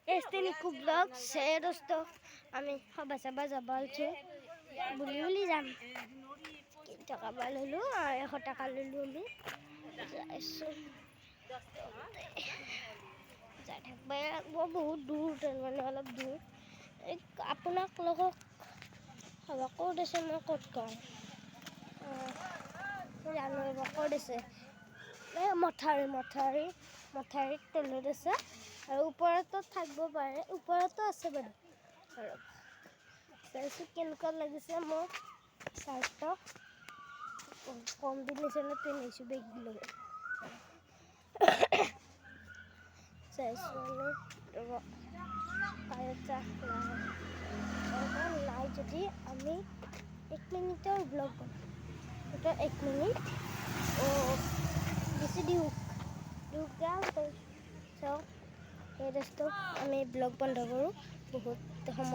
Este Nico Vlog, c'est dosto. আমি সবা চাবা যাব আলছো বুলি যাম টকা ললো 100 টাকা ললো আমি যাইছো যাই থাকবা বহুত দূৰ মানে অলপ দূৰ আপোনাক লগক সবা ক'ত আছে মই ক'ত কওঁ জানো ক'ত আছে মথাউৰিত তলত আছে আৰু ওপৰতো থাকিব পাৰে ওপৰতো আছে বাৰু আৰু চাইছো কেনেকুৱা লাগিছে মোৰ চাৰ্টটো কম্বিনেশ্যনত পিন্ধিছো বেগী লগত চাইছো নাই যদি আমি 1 মিনিটৰ ব্লগ বনাম এটা 1 মিনিট বেছি দিওঁ চাওক এই ৰাস্তাত আমি ব্লগ বন্ধ কৰোঁ বহুত সময়